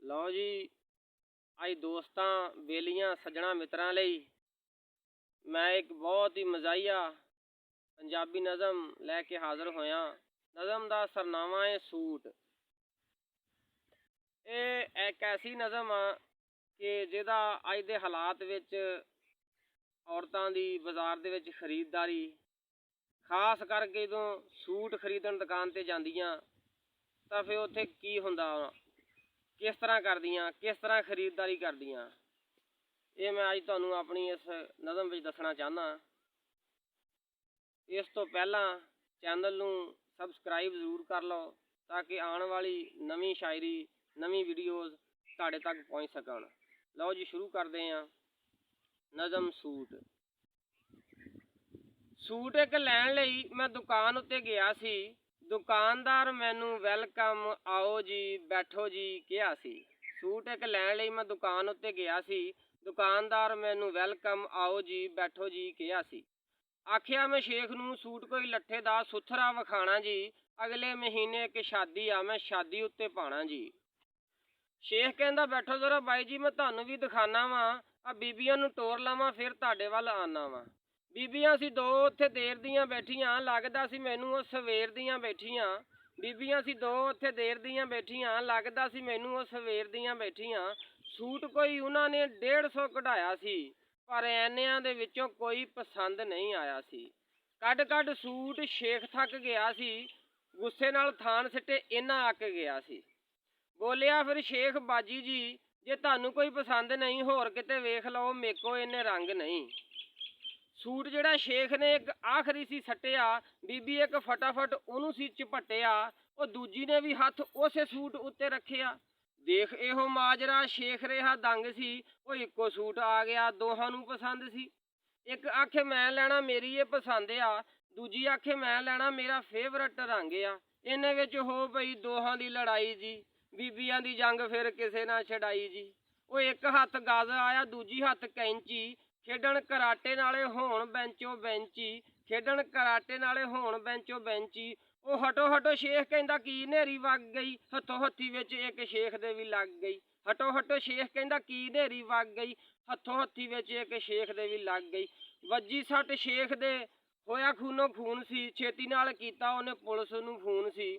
लो जी, आज दोस्तां बेलियां सज्जणा मित्रां लई मैं एक बहुत ही मज़ाहिया पंजाबी नज़म लैके हाज़र होया। नज़म दा सरनामा है सूट। ये एक ऐसी नज़म आ कि जिहदा अज दे हालात विच औरतां दी बाज़ार दे विच खरीददारी, खास करके जदों सूट खरीदण दुकान ते जांदियां तां फिर उत्थे की हुंदा, किस तरह करदियां, किस तरह खरीददारी करदियां, ये मैं अज तुहानूं अपनी इस नज़म विच दसना चाहना। इस तो पहला चैनल नूं सबसक्राइब जरूर कर लो ताकि आने वाली नवीं शायरी, नवीं वीडियोज़ तुहाडे तक पहुँच सकण। लो जी, शुरू करते हैं। नज़म सूट। सूट एक लैण लई मैं दुकान उत्ते गया सी। दुकानदार मैनू वैलकम आओ जी बैठो जी कहा सी। सूट एक लैण लई मैं दुकान उत्ते गया सी। दुकानदार मैनू वैलकम आओ जी बैठो जी कहा सी। आखिया मैं शेख नूं सूट कोई लट्ठे दा सुथरा विखाणा जी। अगले महीने एक शादी आ, मैं शादी उत्ते पाणा जी। शेख कहंदा बैठो जरा बाई जी, मैं तुहानूं भी दिखाना वा। आ बीबियां नूं टोर लावां फिर तुहाडे वल आना वा। बीबियां सी दो उत्थे देर दियां बैठियां, लगदा सी मैनू ओ सवेर दियां बैठियां। बीबियां सी दो उत्थे देर दियां बैठियां, लगदा सी मैनू ओ सवेर दियां बैठियां। सूट कोई उन्हां ने 150 कढ़ाया सी, पर ऐनियां दे विचों कोई पसंद नहीं आया सी। कड कड सूट शेख थक गया सी, गुस्से नाल थान सिट्टे इन्ना अक गया सी। बोलिया फिर शेख बाजी जी, जे तुहानूं कोई पसंद नहीं होर किते वेख लो, मेको इन्ने रंग नहीं। सूट जिहड़ा शेख ने एक आखरी सी सट्टिया, बीबी एक फटाफट उहनूं सी झपट्टिया। ओ दूजी ने भी हथ उसे सूट उत्ते रखिया। देख इहो माजरा, शेख रिहा दंग सी। ओ इक्को सूट आ गया, दोहां नूं पसंद सी। एक आखे मैं लैणा मेरी ये पसंद आ, दूजी आखे मैं लैणा मेरा फेवरट रंग आ। इन्ने विच हो पई दोहां दी लड़ाई जी, बीबियां दी जंग फिर किसे ना छड़ाई जी। ओ एक हथ गज आया, दूजी हथ कैंची, खेडण कराटे नाले होण बेंचो बेंची। खेडण कराटे नाले होण बेंचो बेंची। ओ हटो हटो शेख कहंदा की नेरी वग गई, हथों हत्थी विच एक शेख दे भी लग गई। हटो हटो शेख कहंदा की नेरी वग गई, हथों हत्थी विच एक शेख दे भी लग गई। वजी सट शेख दे होया खूनो खून सी, छेती नाल कीता उहने पुलिस नूं फोन सी।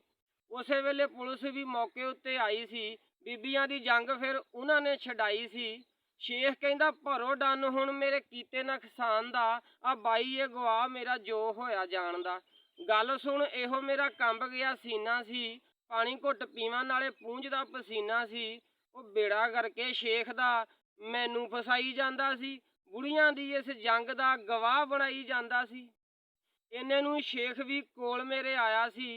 उसे वेले पुलिस भी मौके उत्ते आई सी, बीबियां दी जंग फिर उन्हां ने छड़ाई सी। शेख कहंदा भरो डन हुण मेरे कीते नकसान दा, आ बाई ये गवाह मेरा जो होया जान दा। गल सुन इहो मेरा कंब गया सीना सी, पानी घुट पीवां नाले पूंझदा पसीना सी। ओ बेड़ा करके शेख दा मैनू फसाई जांदा सी, बुढ़ियां दी इस जंग दा गवाह बनाई जांदा सी। इन्ने नूं शेख भी कोल मेरे आया सी,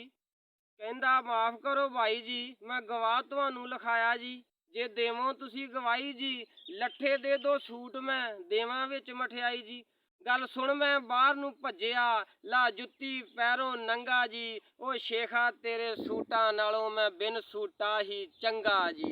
कहंदा माफ़ करो भाई जी, मैं गवाह तुहानूं लिखाया जी। जे देवों तुसी गवाही जी, लट्ठे दे दो सूट मैं देवां विच मठियाई जी। गल सुन मैं बाहर नूं भज्जिया, ला जुत्ती पैरों नंगा जी। ओ शेखा तेरे सूटां नालों मैं बिन सूटा ही चंगा जी।